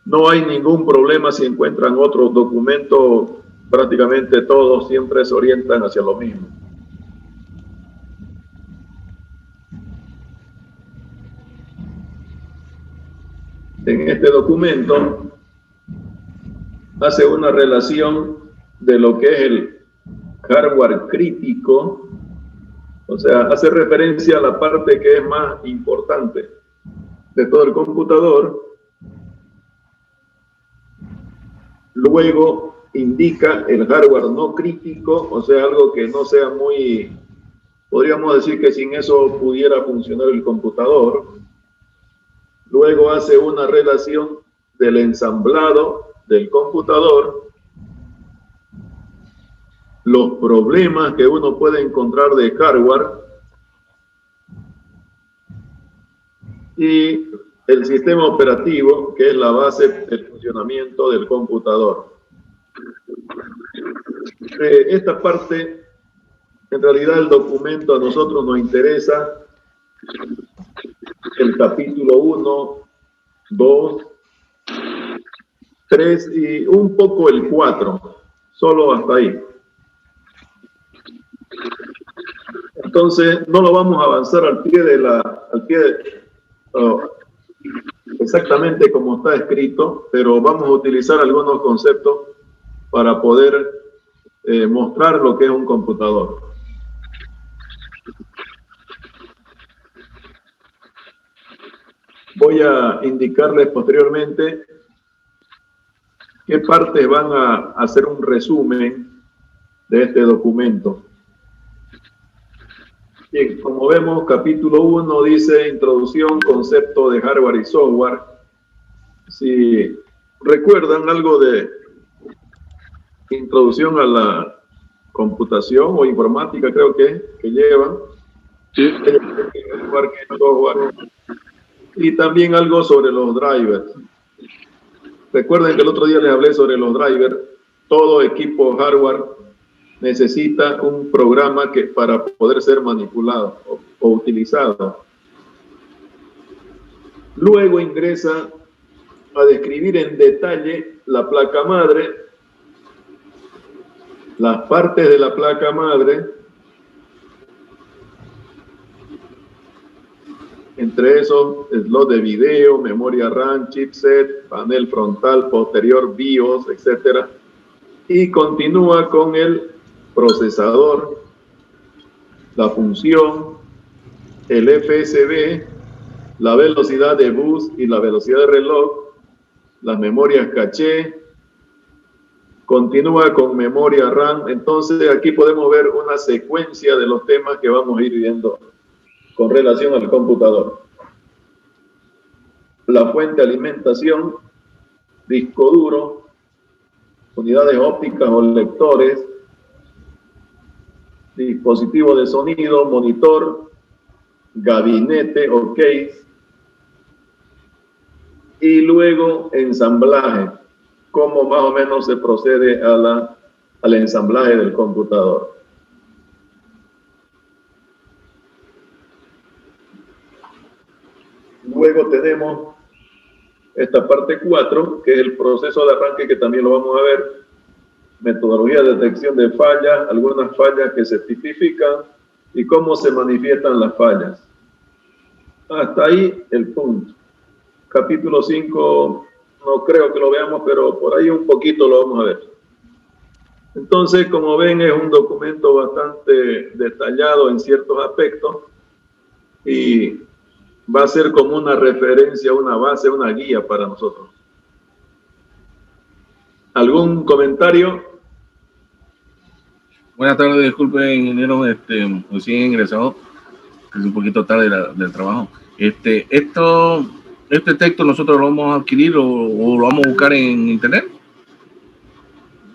No hay ningún problema si encuentran otros documentos, prácticamente todos siempre se orientan hacia lo mismo. En este documento hace una relación de lo que es el hardware crítico, o sea, hace referencia a la parte que es más importante de todo el computador. Luego indica el hardware no crítico, o sea, algo que no sea muy, podríamos decir que sin eso pudiera funcionar el computador. Luego hace una relación del ensamblado del computador, los problemas que uno puede encontrar de hardware y el sistema operativo, que es la base del funcionamiento del computador. Esta parte, en realidad el documento a nosotros nos interesa el capítulo 1, 2, 3 y un poco el 4, solo hasta ahí. Entonces no lo vamos a avanzar al pie de exactamente como está escrito, pero vamos a utilizar algunos conceptos para poder mostrar lo que es un computador. Voy a indicarles posteriormente qué partes van a hacer un resumen de este documento. Bien, como vemos, capítulo 1 dice introducción, concepto de hardware y software. Si recuerdan algo de introducción a la computación o informática, creo que llevan. Sí. Software, y también algo sobre los drivers. Recuerden que el otro día les hablé sobre los drivers. Todo equipo hardware necesita un programa que para poder ser manipulado o utilizado. Luego ingresa a describir en detalle la placa madre, las partes de la placa madre, entre esos slot de video, memoria RAM, chipset, panel frontal, posterior, BIOS, etc. Y continúa con el procesador, la función, el FSB, la velocidad de bus y la velocidad de reloj, las memorias caché, continúa con memoria RAM. Entonces aquí podemos ver una secuencia de los temas que vamos a ir viendo con relación al computador. La fuente de alimentación, disco duro, unidades ópticas o lectores, dispositivo de sonido, monitor, gabinete o case, y luego ensamblaje, cómo más o menos se procede al ensamblaje del computador. Luego tenemos esta parte 4, que es el proceso de arranque, que también lo vamos a ver. Metodología de detección de fallas, algunas fallas que se tipifican y cómo se manifiestan las fallas. Hasta ahí el punto. Capítulo 5, no creo que lo veamos, pero por ahí un poquito lo vamos a ver. Entonces, como ven, es un documento bastante detallado en ciertos aspectos y va a ser como una referencia, una base, una guía para nosotros. ¿Algún comentario? Buenas tardes, disculpe, ingeniero, recién ingresado, que es un poquito tarde del trabajo. Este texto nosotros lo vamos a adquirir o lo vamos a buscar en internet.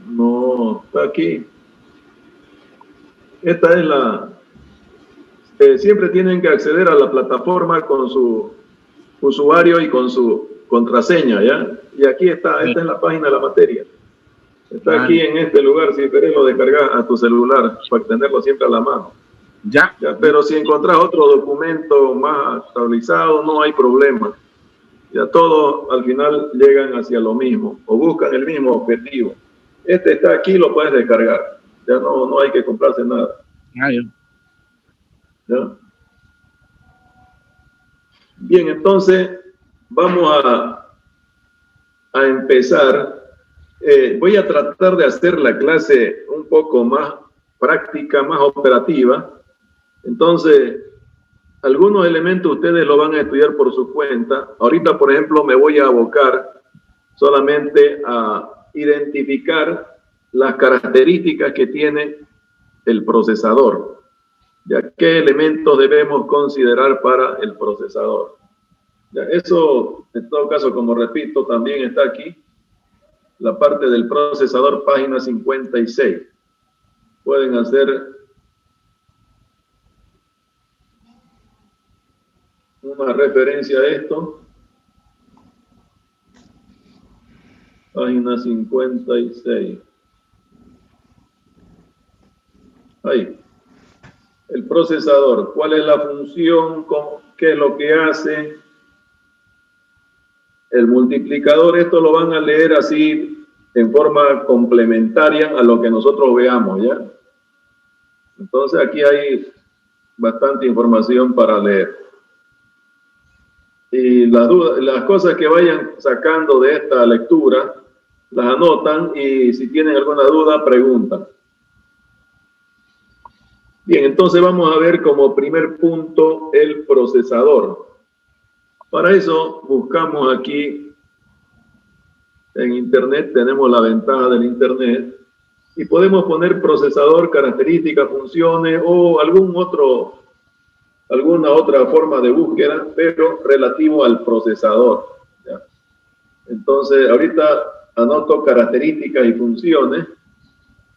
No, está aquí. Esta es la... siempre tienen que acceder a la plataforma con su usuario y con su contraseña, ¿ya? Y aquí está, esta es la página de la materia. Está aquí en este lugar, si querés lo descargas a tu celular para tenerlo siempre a la mano. Ya, pero si encontrás otro documento más actualizado, no hay problema. Ya todos al final llegan hacia lo mismo o buscan el mismo objetivo. Este está aquí, lo puedes descargar. Ya no hay que comprarse nada. ¿Ya? Bien, entonces vamos a empezar. Voy a tratar de hacer la clase un poco más práctica, más operativa. Entonces, algunos elementos ustedes lo van a estudiar por su cuenta. Ahorita, por ejemplo, me voy a abocar solamente a identificar las características que tiene el procesador. ¿Ya? ¿Qué elementos debemos considerar para el procesador? ¿Ya? Eso, en todo caso, como repito, también está aquí. La parte del procesador, página 56. Pueden hacer una referencia a esto. Página 56. Ahí. El procesador. ¿Cuál es la función? ¿Qué es lo que hace? El multiplicador, esto lo van a leer así en forma complementaria a lo que nosotros veamos, ¿ya? Entonces aquí hay bastante información para leer. Y las cosas que vayan sacando de esta lectura, las anotan y si tienen alguna duda, preguntan. Bien, entonces vamos a ver como primer punto el procesador. Para eso buscamos aquí en Internet, tenemos la ventaja del Internet y podemos poner procesador, características, funciones o alguna otra forma de búsqueda, pero relativo al procesador. ¿Ya? Entonces, ahorita anoto características y funciones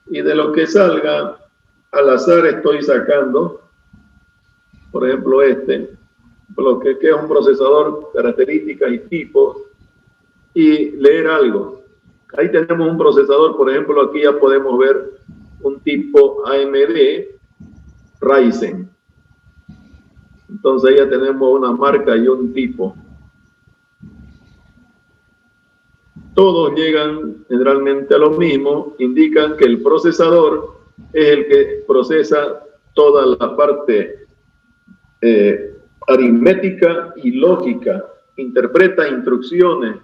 y de lo que salga al azar estoy sacando, por ejemplo, lo que es un procesador, características y tipos, y leer algo. Ahí tenemos un procesador, por ejemplo, aquí ya podemos ver un tipo AMD Ryzen. Entonces ahí ya tenemos una marca y un tipo. Todos llegan generalmente a lo mismo, indican que el procesador es el que procesa toda la parte aritmética y lógica, interpreta instrucciones,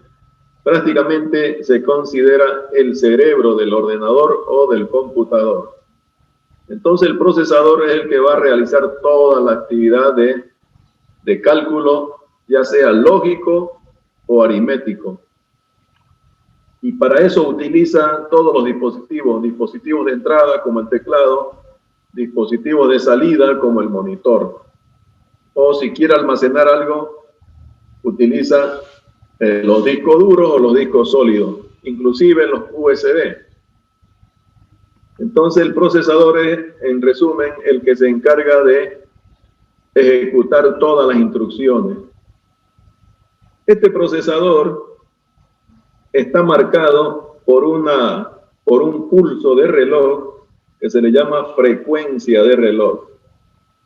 prácticamente se considera el cerebro del ordenador o del computador. Entonces el procesador es el que va a realizar toda la actividad de cálculo, ya sea lógico o aritmético. Y para eso utiliza todos los dispositivos de entrada como el teclado, dispositivos de salida como el monitor. O si quiere almacenar algo, utiliza los discos duros o los discos sólidos, inclusive los USB. Entonces el procesador es, en resumen, el que se encarga de ejecutar todas las instrucciones. Este procesador está marcado por un pulso de reloj que se le llama frecuencia de reloj.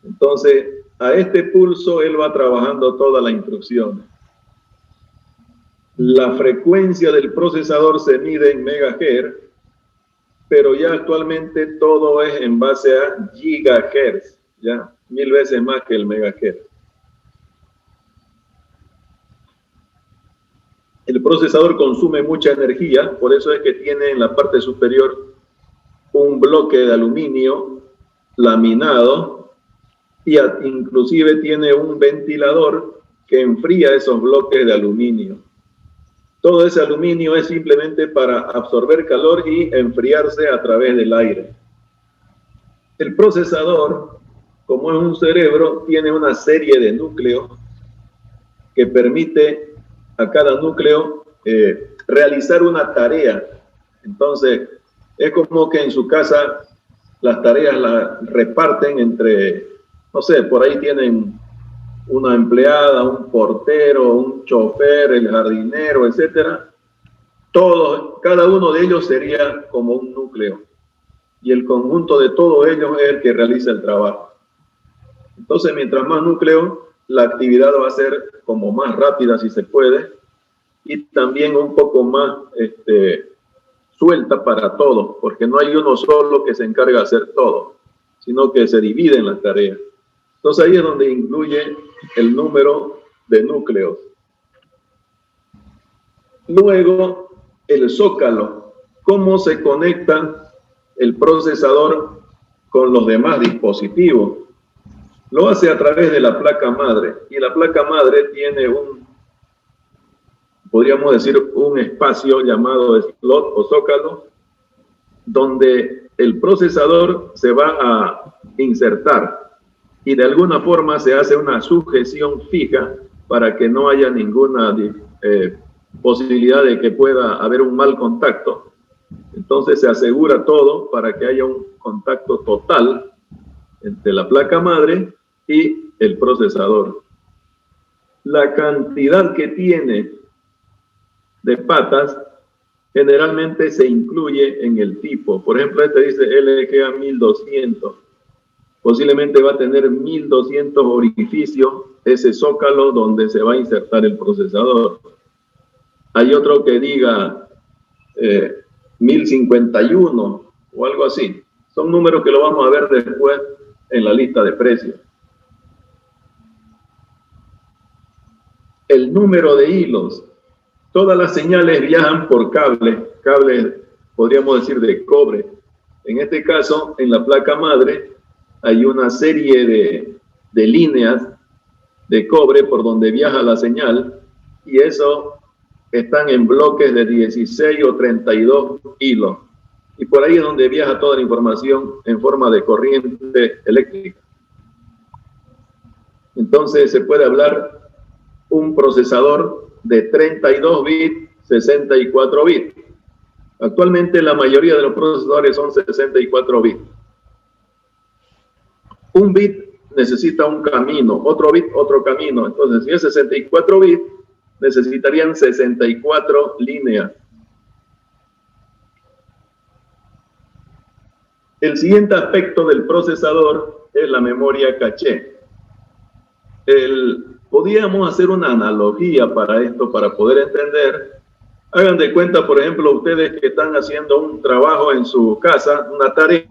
Entonces, a este pulso él va trabajando todas las instrucciones. La frecuencia del procesador se mide en megahertz, pero ya actualmente todo es en base a gigahertz, ya 1000 veces más que el megahertz. El procesador consume mucha energía, por eso es que tiene en la parte superior un bloque de aluminio laminado y inclusive tiene un ventilador que enfría esos bloques de aluminio. Todo ese aluminio es simplemente para absorber calor y enfriarse a través del aire. El procesador, como es un cerebro, tiene una serie de núcleos que permite a cada núcleo realizar una tarea. Entonces, es como que en su casa las tareas las reparten entre, no sé, por ahí tienen una empleada, un portero, un chofer, el jardinero, etcétera. Todos, cada uno de ellos sería como un núcleo. Y el conjunto de todos ellos es el que realiza el trabajo. Entonces, mientras más núcleos, la actividad va a ser como más rápida si se puede, y también un poco más suelta para todos, porque no hay uno solo que se encarga de hacer todo, sino que se dividen las tareas. Entonces ahí es donde incluye el número de núcleos. Luego, el zócalo. ¿Cómo se conecta el procesador con los demás dispositivos? Lo hace a través de la placa madre. Y la placa madre tiene podríamos decir, un espacio llamado slot o zócalo, donde el procesador se va a insertar y de alguna forma se hace una sujeción fija para que no haya ninguna posibilidad de que pueda haber un mal contacto. Entonces se asegura todo para que haya un contacto total entre la placa madre y el procesador. La cantidad que tiene de patas generalmente se incluye en el tipo. Por ejemplo, este dice LGA 1200. Posiblemente va a tener 1200 orificios ese zócalo donde se va a insertar el procesador. Hay otro que diga 1051 o algo así. Son números que lo vamos a ver después en la lista de precios. El número de hilos. Todas las señales viajan por cables, podríamos decir de cobre. En este caso, en la placa madre, hay una serie de líneas de cobre por donde viaja la señal, y eso están en bloques de 16 o 32 hilos. Y por ahí es donde viaja toda la información en forma de corriente eléctrica. Entonces se puede hablar un procesador de 32 bits, 64 bits. Actualmente la mayoría de los procesadores son 64 bits. Un bit necesita un camino, otro bit otro camino. Entonces, si es 64 bits, necesitarían 64 líneas. El siguiente aspecto del procesador es la memoria caché. Podríamos hacer una analogía para esto, para poder entender. Hagan de cuenta, por ejemplo, ustedes que están haciendo un trabajo en su casa, una tarea,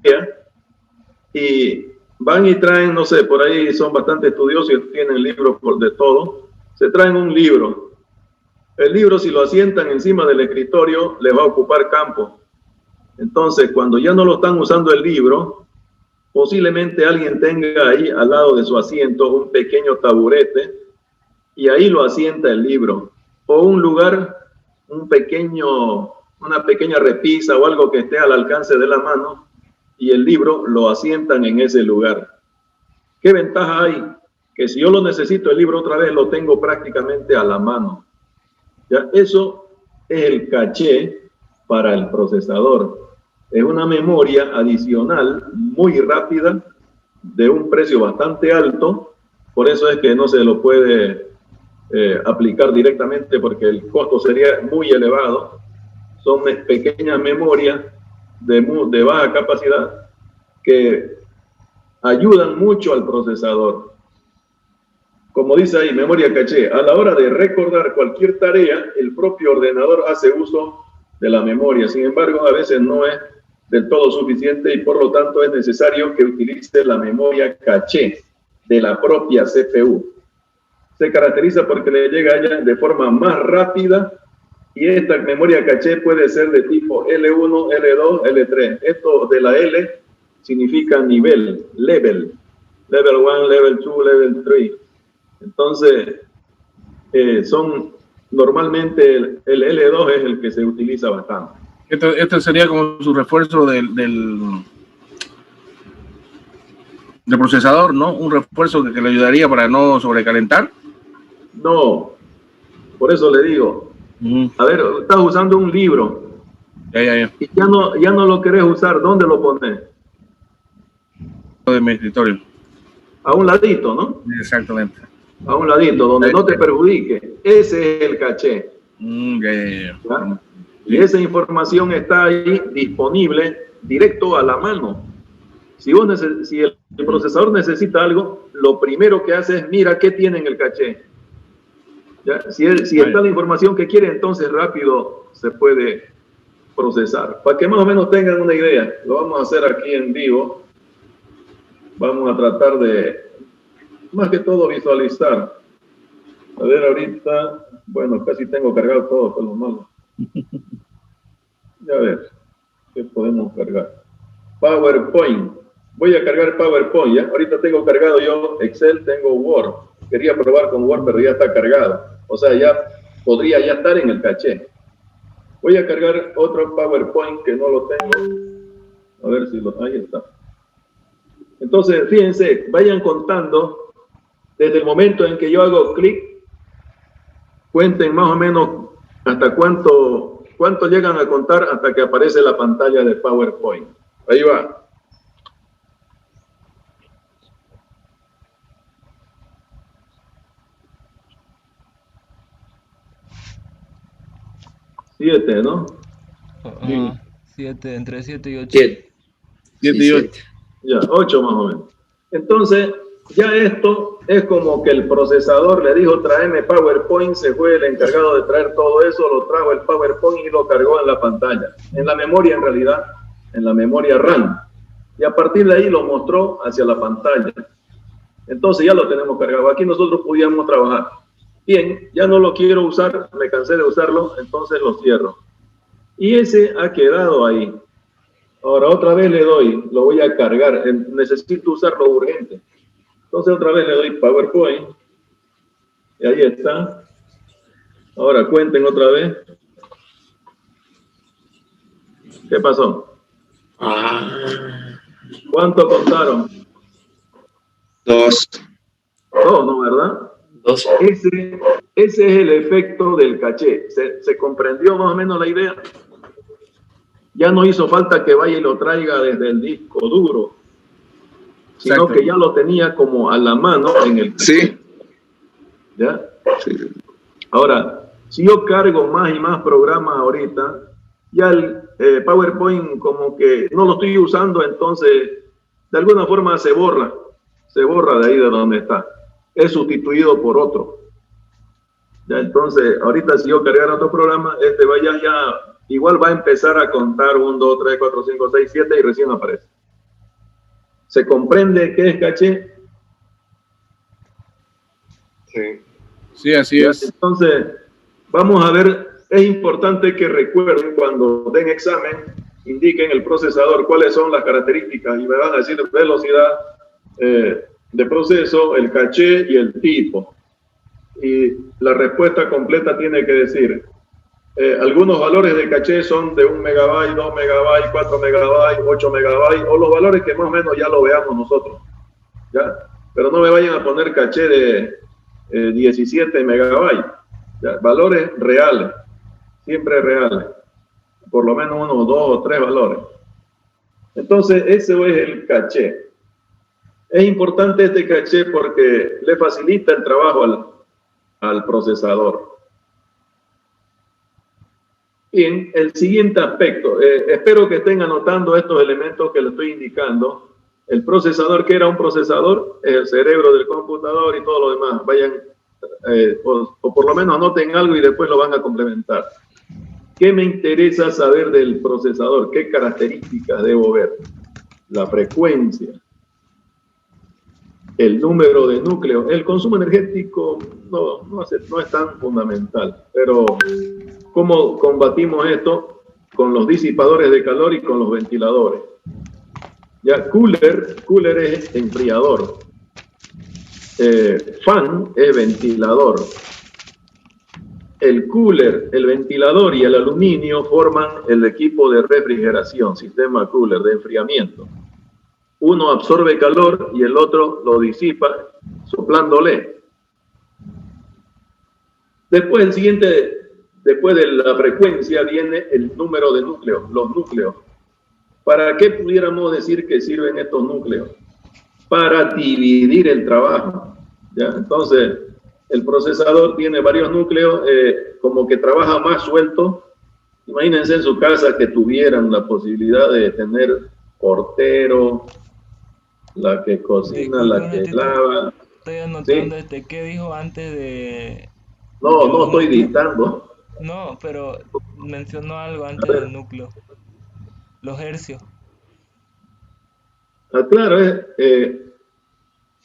y van y traen, no sé, por ahí son bastante estudiosos y tienen libros de todo. Se traen un libro. El libro, si lo asientan encima del escritorio, les va a ocupar campo. Entonces, cuando ya no lo están usando el libro, posiblemente alguien tenga ahí al lado de su asiento un pequeño taburete y ahí lo asienta el libro. O un lugar, una pequeña repisa o algo que esté al alcance de la mano y el libro lo asientan en ese lugar. ¿Qué ventaja hay? Que si yo lo necesito el libro otra vez, lo tengo prácticamente a la mano. ¿Ya? Eso es el caché para el procesador. Es una memoria adicional muy rápida, de un precio bastante alto. Por eso es que no se lo puede aplicar directamente, porque el costo sería muy elevado. Son pequeñas memorias de baja capacidad que ayudan mucho al procesador. Como dice ahí, memoria caché. A la hora de recordar cualquier tarea, el propio ordenador hace uso de la memoria. Sin embargo, a veces no es del todo suficiente y por lo tanto es necesario que utilice la memoria caché de la propia CPU. Se caracteriza porque le llega a ella de forma más rápida y esta memoria caché puede ser de tipo L1, L2, L3. Esto de la L significa nivel, level 1, level 2, level 3. Entonces, normalmente el L2 es el que se utiliza bastante. Esto sería como su refuerzo del procesador, ¿no? Un refuerzo que le ayudaría para no sobrecalentar. No, por eso le digo. A ver, estás usando un libro. Y ya no lo querés usar. ¿Dónde lo pones? De mi escritorio. A un ladito, ¿no? Exactamente. A un ladito, donde no te perjudique. Ese es el caché. ¿Ya? Y esa información está ahí disponible directo a la mano. Si el procesador necesita algo, lo primero que hace es mira qué tiene en el caché. ¿Ya? Si está la información que quiere, entonces rápido se puede procesar. Para que más o menos tengan una idea, lo vamos a hacer aquí en vivo. Vamos a tratar de, más que todo, visualizar. A ver, ahorita, bueno, casi tengo cargado todo, por lo malo. Ya ver, ¿qué podemos cargar? PowerPoint. Voy a cargar PowerPoint, ¿ya? Ahorita tengo cargado yo Excel, tengo Word. Quería probar con Word, pero ya está cargado. O sea, ya podría ya estar en el caché. Voy a cargar otro PowerPoint que no lo tengo. A ver si lo... Ahí está. Entonces, fíjense, vayan contando desde el momento en que yo hago clic. Cuenten más o menos hasta cuánto llegan a contar hasta que aparece la pantalla de PowerPoint. Ahí va. Siete, ¿no? 7, entre 7 y 8. 7 y 8. Ya, 8 más o menos. Entonces, ya esto es como que el procesador le dijo, tráeme PowerPoint, se fue el encargado de traer todo eso, lo trajo el PowerPoint y lo cargó en la pantalla. En la memoria, en realidad, en la memoria RAM. Y a partir de ahí lo mostró hacia la pantalla. Entonces ya lo tenemos cargado. Aquí nosotros podíamos trabajar. Bien, ya no lo quiero usar, me cansé de usarlo, entonces lo cierro. Y ese ha quedado ahí. Ahora otra vez le doy, lo voy a cargar, necesito usarlo urgente. Entonces otra vez le doy PowerPoint. Y ahí está. Ahora cuenten otra vez. ¿Qué pasó? ¿Cuánto contaron? 2. Dos, ¿no, verdad? 2. Ese es el efecto del caché. ¿Se comprendió más o menos la idea? Ya no hizo falta que vaya y lo traiga desde el disco duro, sino Exacto. que ya lo tenía como a la mano en el caché. Sí. ¿Ya? Sí. Ahora, si yo cargo más y más programas ahorita, ya el PowerPoint como que no lo estoy usando, entonces de alguna forma se borra de ahí de donde está. Es sustituido por otro. Ya, entonces, ahorita si yo cargara otro programa, este vaya ya, igual va a empezar a contar 1, 2, 3, 4, 5, 6, 7 y recién aparece. ¿Se comprende qué es caché? Sí. Sí, así Ya, es. entonces, vamos a ver, es importante que recuerden cuando den examen, indiquen el procesador cuáles son las características y me van a decir velocidad de proceso, el caché y el tipo. Y la respuesta completa tiene que decir, algunos valores de caché son de 1 megabyte, 2 megabytes, 4 megabytes, 8 megabytes, o los valores que más o menos ya lo veamos nosotros. ¿Ya? Pero no me vayan a poner caché de 17 megabytes. ¿Ya? Valores reales, siempre reales. Por lo menos unos 2 o 3 valores. Entonces, ese es el caché. Es importante este caché porque le facilita el trabajo al procesador. Bien, el siguiente aspecto. Espero que estén anotando estos elementos que les estoy indicando. El procesador, que era un procesador, es el cerebro del computador y todo lo demás. Vayan, o por lo menos anoten algo y después lo van a complementar. ¿Qué me interesa saber del procesador? ¿Qué características debo ver? La frecuencia, el número de núcleos. El consumo energético no es tan fundamental, pero ¿cómo combatimos esto? Con los disipadores de calor y con los ventiladores. Ya, cooler es enfriador. Fan es ventilador. El cooler, el ventilador y el aluminio forman el equipo de refrigeración, sistema cooler de enfriamiento. Uno absorbe calor y el otro lo disipa soplándole. Después después de la frecuencia viene el número de núcleos, los núcleos. ¿Para qué pudiéramos decir que sirven estos núcleos? Para dividir el trabajo. ¿Ya? Entonces, el procesador tiene varios núcleos, como que trabaja más suelto. Imagínense en su casa que tuvieran la posibilidad de tener portero, la que cocina, la que lava. Estoy anotando ¿Sí? ¿Qué dijo antes No estoy dictando. No, pero mencionó algo antes del núcleo. Los hercios. Claro,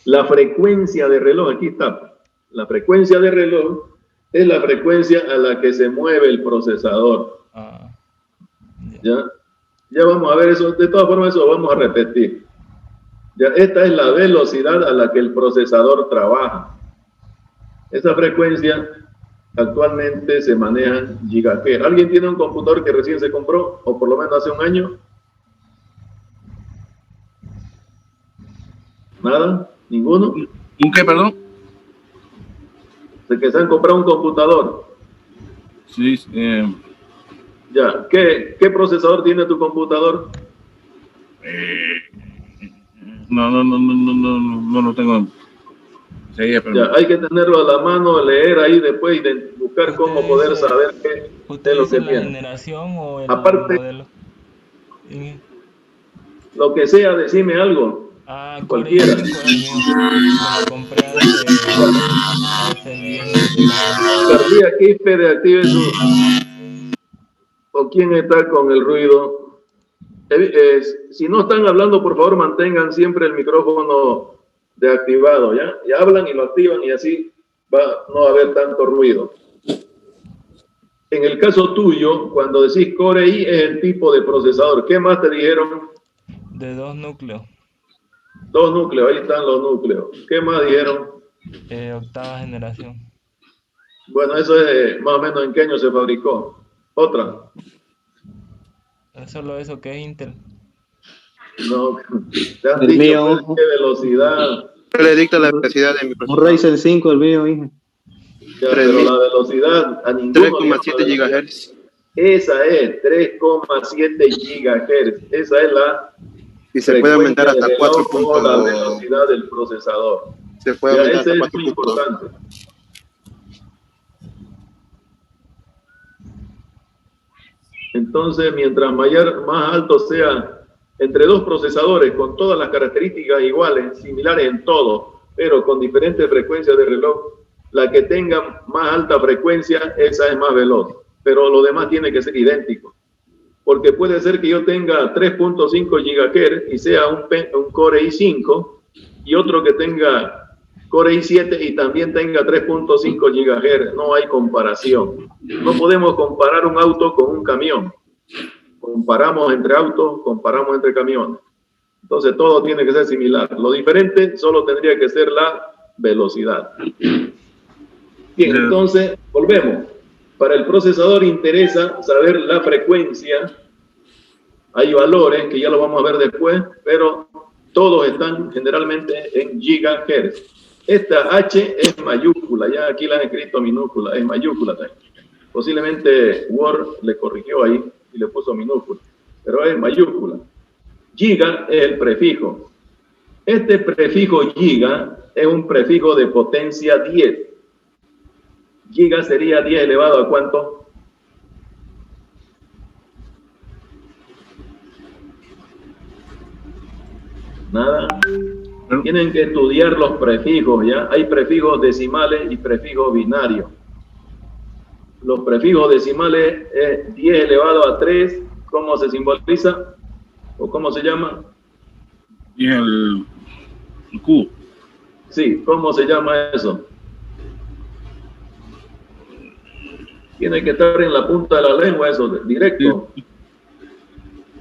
la frecuencia de reloj, aquí está. La frecuencia de reloj es la frecuencia a la que se mueve el procesador. Ya vamos a ver eso. De todas formas, eso lo vamos a repetir. Ya, esta es la velocidad a la que el procesador trabaja. Esa frecuencia actualmente se maneja en gigahertz. ¿Alguien tiene un computador que recién se compró, o por lo menos hace un año? ¿Nada? ¿Ninguno? ¿Un qué, perdón? ¿De que se han comprado un computador? Sí. Ya. ¿Qué procesador tiene tu computador? No lo tengo. Sí, pero... Ya, hay que tenerlo a la mano, leer ahí después y buscar cómo poder saber qué es lo que tiene. Generación o el aparte, modelo? Lo que sea, decime algo. Cualquiera. Compré hace 10 meses. García Quispe, active su... ¿O quién está con el ruido? Si no están hablando, por favor, mantengan siempre el micrófono deactivado, ¿ya? Y hablan y lo activan y así no va a haber tanto ruido. En el caso tuyo, cuando decís Core i es el tipo de procesador. ¿Qué más te dijeron? De 2 núcleos. 2 núcleos, ahí están los núcleos. ¿Qué más dijeron? Octava generación. Bueno, eso es más o menos en qué año se fabricó. Otra. Solo eso que es Intel. No, te han dicho pues, qué velocidad. Yo le dicto la velocidad de mi procesador. Un Ryzen 5 el mío, hijo. Ya, pero la velocidad a ninguno 3,7 GHz. Esa es 3,7 GHz. Esa es la... Y se puede aumentar hasta 4 puntos. La velocidad del procesador. Se puede aumentar hasta 4 puntos. Ese es muy importante. Entonces, mientras más alto sea entre 2 procesadores con todas las características iguales, similares en todo, pero con diferentes frecuencias de reloj, la que tenga más alta frecuencia, esa es más veloz, pero lo demás tiene que ser idéntico. Porque puede ser que yo tenga 3.5 GHz y sea un Core i5 y otro que tenga Core i7 y también tenga 3.5 GHz. No hay comparación. No podemos comparar un auto con un camión. Comparamos entre autos, comparamos entre camiones. Entonces todo tiene que ser similar. Lo diferente solo tendría que ser la velocidad. Bien, entonces volvemos. Para el procesador interesa saber la frecuencia. Hay valores que ya lo vamos a ver después, pero todos están generalmente en gigahertz. Esta H es mayúscula, ya aquí la han escrito minúscula, es mayúscula también. Posiblemente Word le corrigió ahí y le puso minúscula, pero es mayúscula. Giga es el prefijo. Este prefijo giga es un prefijo de potencia 10. Giga sería 10 elevado a ¿cuánto? Nada. Tienen que estudiar los prefijos, ¿ya? Hay prefijos decimales y prefijos binarios. Los prefijos decimales es 10 elevado a 3. ¿Cómo se simboliza? ¿O cómo se llama? Y el cubo. Sí, ¿cómo se llama eso? Tiene que estar en la punta de la lengua eso, directo.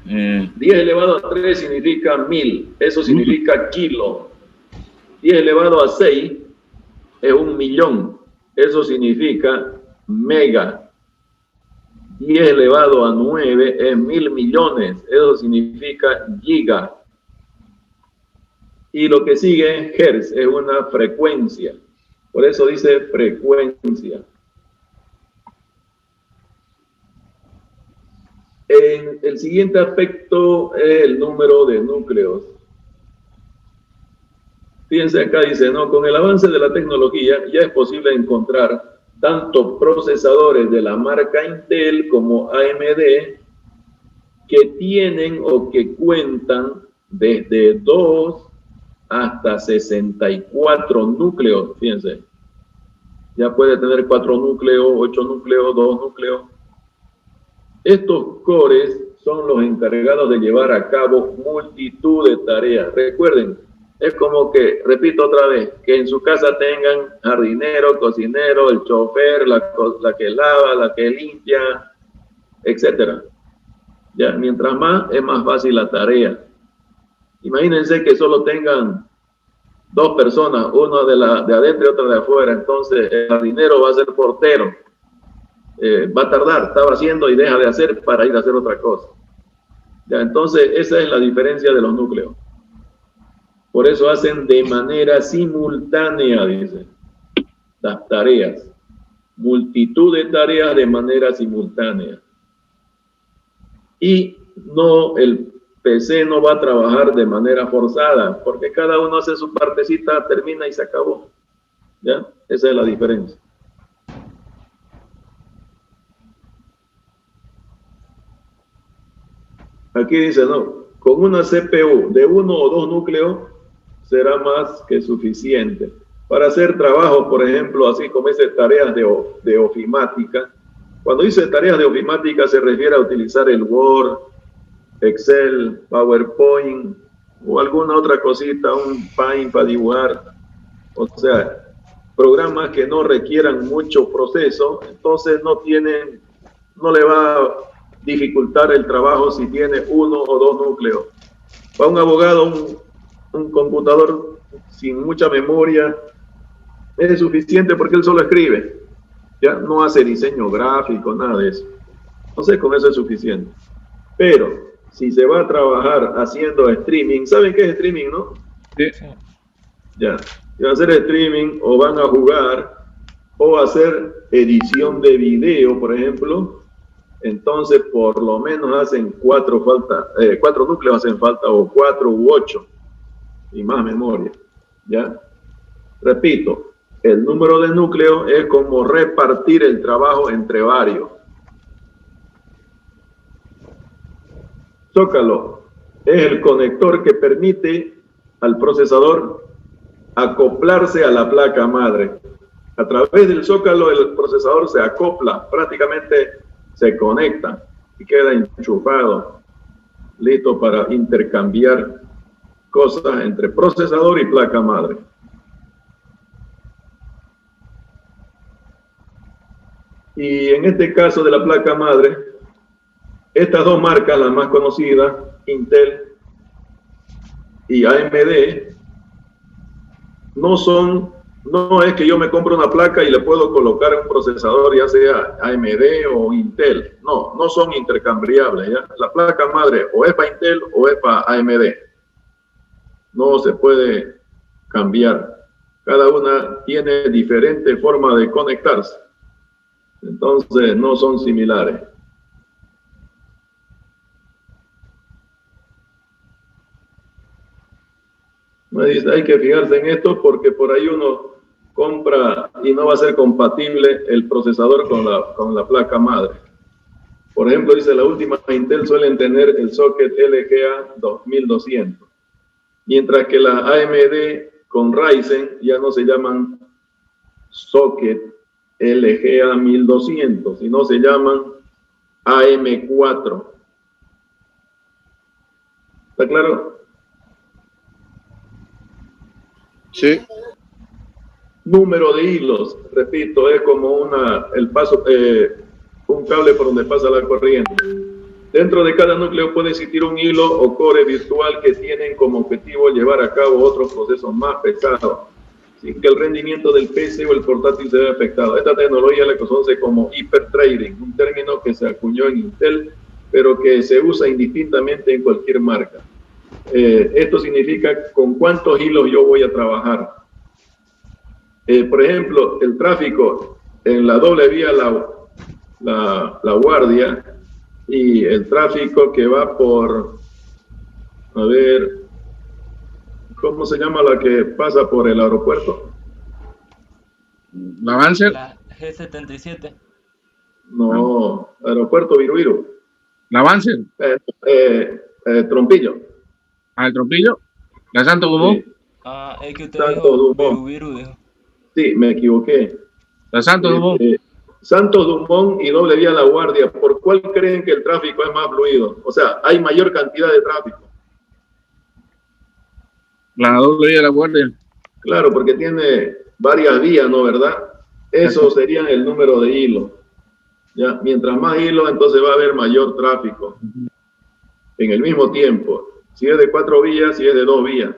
10 elevado a 3 significa 1000, eso significa kilo. 10 elevado a 6 es 1.000.000, eso significa mega. 10 elevado a 9 es 1.000 millones, eso significa giga. Y lo que sigue es hertz, es una frecuencia. Por eso dice frecuencia. El siguiente aspecto es el número de núcleos. Fíjense acá, dice, ¿no? Con el avance de la tecnología ya es posible encontrar tanto procesadores de la marca Intel como AMD que tienen o que cuentan desde 2 hasta 64 núcleos, fíjense. ya puede tener 4 núcleos, 8 núcleos, 2 núcleos. Estos cores son los encargados de llevar a cabo multitud de tareas. Recuerden, es como que, repito otra vez, que en su casa tengan jardinero, cocinero, el chofer, la que lava, la que limpia, etcétera. Ya, mientras más, es más fácil la tarea. Imagínense que solo tengan 2 personas, una de adentro y otra de afuera. Entonces, el jardinero va a ser portero. Va a tardar, estaba haciendo y deja de hacer para ir a hacer otra cosa. Ya, entonces, esa es la diferencia de los núcleos. Por eso hacen de manera simultánea, dice, las tareas. Multitud de tareas de manera simultánea. Y no, el PC no va a trabajar de manera forzada, porque cada uno hace su partecita, termina y se acabó. ¿Ya? Esa es la diferencia. Aquí dice, no, con una CPU de 1 o 2 núcleos será más que suficiente. Para hacer trabajo, por ejemplo, así como dice tareas de ofimática. Cuando dice tareas de ofimática se refiere a utilizar el Word, Excel, PowerPoint o alguna otra cosita, un Paint para dibujar. O sea, programas que no requieran mucho proceso, entonces no le va a dificultar el trabajo si tiene 1 o 2 núcleos. Para un abogado, un computador sin mucha memoria es suficiente porque él solo escribe, ya no hace diseño gráfico, nada de eso. Entonces con eso es suficiente. Pero si se va a trabajar haciendo streaming, ¿saben qué es streaming, no? Sí. Ya, van a hacer streaming o van a jugar o hacer edición de video, por ejemplo, entonces por lo menos hacen 4 núcleos hacen falta, o 4 u 8 y más memoria. Ya, repito, el número de núcleos es como repartir el trabajo entre varios. Zócalo es el conector que permite al procesador acoplarse a la placa madre. A través del zócalo el procesador se acopla, prácticamente se conecta y queda enchufado, listo para intercambiar cosas entre procesador y placa madre. Y en este caso de la placa madre, estas 2 marcas, las más conocidas, Intel y AMD, no es que yo me compro una placa y le puedo colocar un procesador, ya sea AMD o Intel. No son intercambiables, ¿ya? La placa madre o es para Intel o es para AMD. No se puede cambiar. Cada una tiene diferente forma de conectarse. Entonces no son similares. Me dice, hay que fijarse en esto porque por ahí uno compra y no va a ser compatible el procesador con la placa madre. Por ejemplo, dice, la última Intel suelen tener el socket LGA 2200, mientras que la AMD con Ryzen ya no se llaman socket LGA 1200, sino se llaman AM4. ¿Está claro? Sí. Número de hilos, repito, es como un cable por donde pasa la corriente. Dentro de cada núcleo puede existir un hilo o core virtual que tienen como objetivo llevar a cabo otros procesos más pesados, sin que el rendimiento del PC o el portátil se vea afectado. Esta tecnología la conoce como hiperthreading, un término que se acuñó en Intel, pero que se usa indistintamente en cualquier marca. Esto significa con cuántos hilos yo voy a trabajar. Por ejemplo, el tráfico en la doble vía la Guardia y el tráfico que va por, a ver, ¿cómo se llama la que pasa por el aeropuerto? ¿La Lancer? La G77. No, aeropuerto Viruiru. ¿La Lancer? Trompillo. ¿El Trompillo? ¿La Santo Dumont? Sí. Es que usted Santo dijo Dumont. Viru, dijo. Sí, me equivoqué. La Santos Dumont. Santos Dumont y doble vía La Guardia. ¿Por cuál creen que el tráfico es más fluido? O sea, hay mayor cantidad de tráfico. La doble vía La Guardia. Claro, porque tiene varias vías, ¿no? ¿Verdad? Eso sería el número de hilos. ¿Ya? Mientras más hilos, entonces va a haber mayor tráfico en el mismo tiempo. Si es de 4 vías, si es de 2 vías.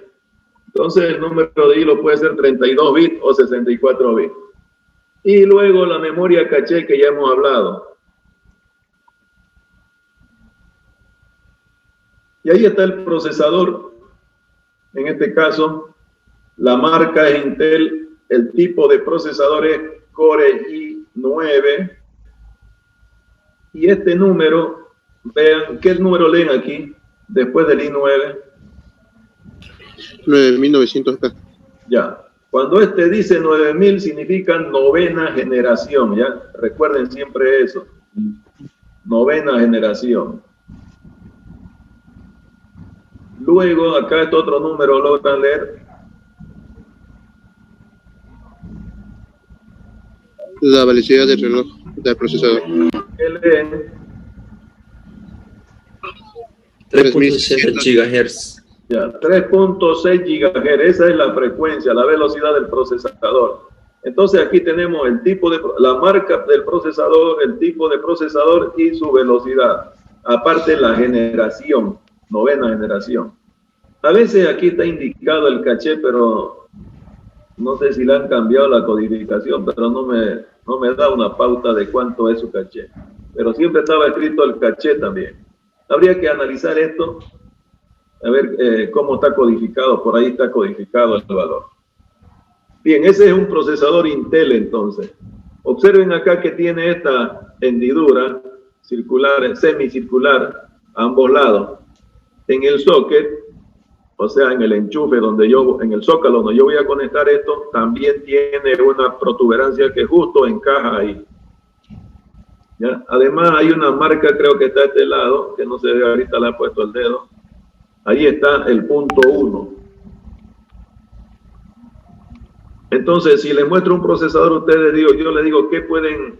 Entonces el número de hilos puede ser 32 bits o 64 bits. Y luego la memoria caché que ya hemos hablado. Y ahí está el procesador. En este caso, la marca es Intel, el tipo de procesador es Core i9. Y este número, vean, ¿qué número leen aquí después del i9? 9900K. Ya. Cuando este dice 9000 significa novena generación, ¿ya? Recuerden siempre eso. Novena generación. Luego, acá este otro número, logran leer. La velocidad del reloj del procesador. ¿Qué leen? 3.7 GHz. Ya, 3.6 GHz, esa es la frecuencia, la velocidad del procesador. Entonces aquí tenemos el tipo de, la marca del procesador, el tipo de procesador y su velocidad. Aparte la generación, novena generación. A veces aquí está indicado el caché, pero no sé si le han cambiado la codificación, pero no me da una pauta de cuánto es su caché. Pero siempre estaba escrito el caché también. Habría que analizar esto, a ver cómo está codificado. Por ahí está codificado el valor. Bien, ese es un procesador Intel entonces. Observen acá que tiene esta hendidura circular, semicircular, a ambos lados. En el socket, o sea, en el enchufe donde en el zócalo donde yo voy a conectar esto, también tiene una protuberancia que justo encaja ahí. ¿Ya? Además hay una marca, creo que está a este lado, que no se ve, ahorita le ha puesto el dedo. Ahí está el punto 1. Entonces, si les muestro un procesador, ustedes yo les digo qué pueden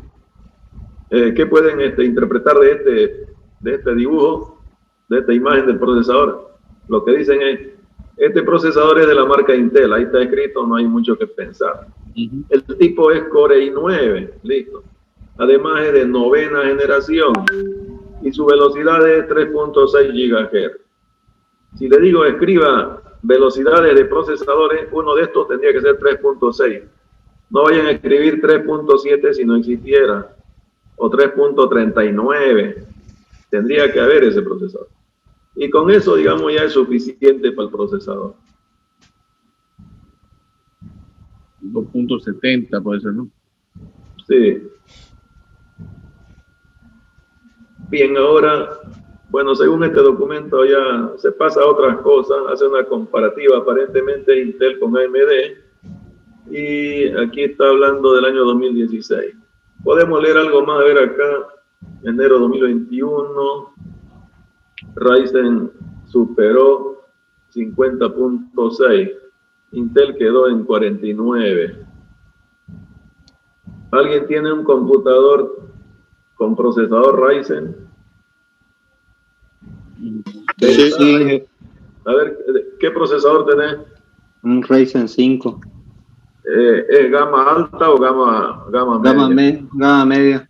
interpretar de este dibujo, de esta imagen del procesador. Lo que dicen es, este procesador es de la marca Intel, ahí está escrito, no hay mucho que pensar. El tipo es Core i9, listo. Además es de novena generación y su velocidad es 3.6 GHz. Si le digo escriba velocidades de procesadores, uno de estos tendría que ser 3.6. No vayan a escribir 3.7 si no existiera, o 3.39. Tendría que haber ese procesador. Y con eso, digamos, ya es suficiente para el procesador. 2.70 puede ser, ¿no? Sí. Bien, ahora, bueno, según este documento ya se pasa a otras cosas, hace una comparativa aparentemente Intel con AMD, y aquí está hablando del año 2016. Podemos leer algo más, a ver acá, enero 2021, Ryzen superó 50.6, Intel quedó en 49. ¿Alguien tiene un computador con procesador Ryzen? Sí. A ver, ¿qué procesador tenés? Un Ryzen 5. ¿Es gama alta o gama media? Gama media.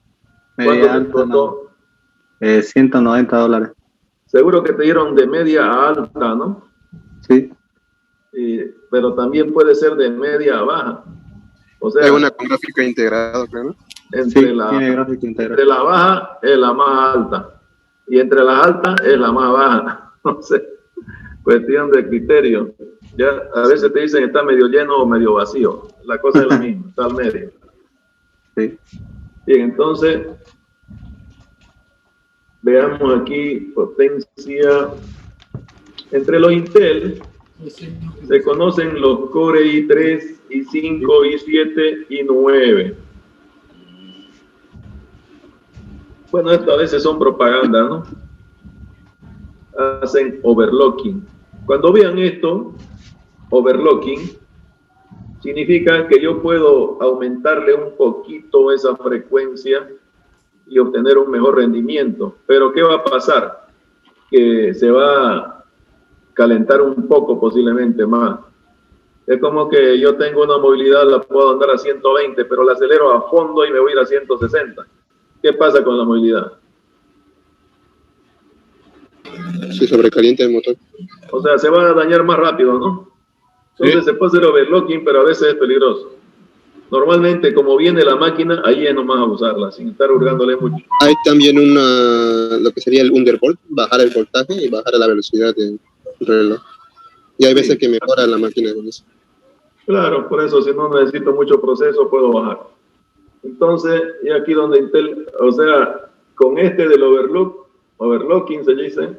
Media alta, no. $190. Seguro que te dieron de media a alta, ¿no? Sí. Pero también puede ser de media a baja. O sea, hay una con gráfica integrada, claro. Entre la baja es la más alta y entre las altas es la más baja. No sé, cuestión de criterio. Ya a veces te dicen está medio lleno o medio vacío. La cosa es la misma, está al medio. Sí. Bien, entonces veamos aquí potencia. Entre los Intel se conocen los Core i3, i5, i7 y i9. Bueno, esto a veces son propaganda, ¿no? Hacen overclocking. Cuando vean esto, overclocking, significa que yo puedo aumentarle un poquito esa frecuencia y obtener un mejor rendimiento. Pero ¿qué va a pasar? Que se va a calentar un poco posiblemente más. Es como que yo tengo una movilidad, la puedo andar a 120, pero la acelero a fondo y me voy a ir a 160. ¿Qué pasa con la movilidad? Se sobrecalienta el motor. O sea, se va a dañar más rápido, ¿no? Entonces se puede hacer overclocking, pero a veces es peligroso. Normalmente, como viene la máquina, ahí es nomás a usarla, sin estar hurgándole mucho. Hay también lo que sería el undervolt, bajar el voltaje y bajar la velocidad del reloj. Y hay veces que mejora la máquina con eso. Claro, por eso si no necesito mucho proceso, puedo bajar. Entonces, y aquí donde Intel, o sea, con este del overclocking se dice,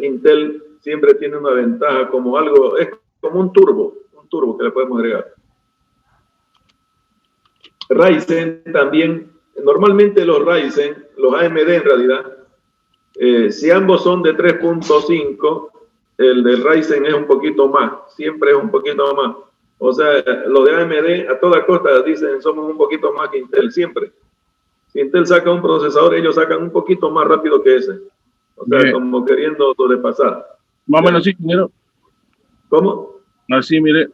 Intel siempre tiene una ventaja como algo, es como un turbo que le podemos agregar. Ryzen también, normalmente los Ryzen, los AMD en realidad, si ambos son de 3.5, el del Ryzen es un poquito más, siempre es un poquito más. O sea, los de AMD a toda costa dicen somos un poquito más que Intel, siempre. Si Intel saca un procesador, ellos sacan un poquito más rápido que ese. O sea, como queriendo sobrepasar. Más o menos así, ingeniero. ¿Cómo? Así, mire.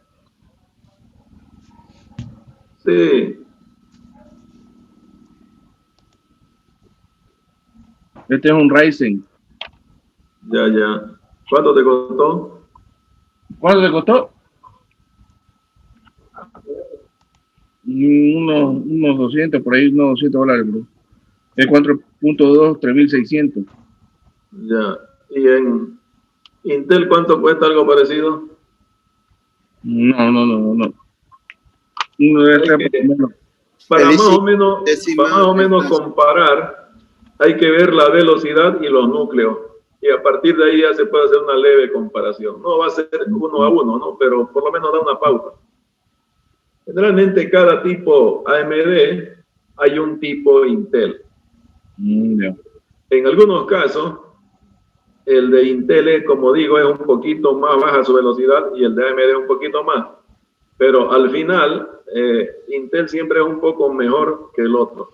Sí. Este es un Ryzen. Ya. ¿Cuánto te costó? ¿Cuánto te costó? Unos 200, por ahí, unos $200, bro. Es 4.2, 3.600. Ya. ¿Y en Intel cuánto cuesta algo parecido? No. Para más o menos comparar, hay que ver la velocidad y los núcleos. Y a partir de ahí ya se puede hacer una leve comparación. No va a ser 1 a 1, ¿no? Pero por lo menos da una pauta. Generalmente cada tipo AMD hay un tipo Intel. En algunos casos, el de Intel, como digo, es un poquito más baja su velocidad y el de AMD es un poquito más. Pero al final, Intel siempre es un poco mejor que el otro.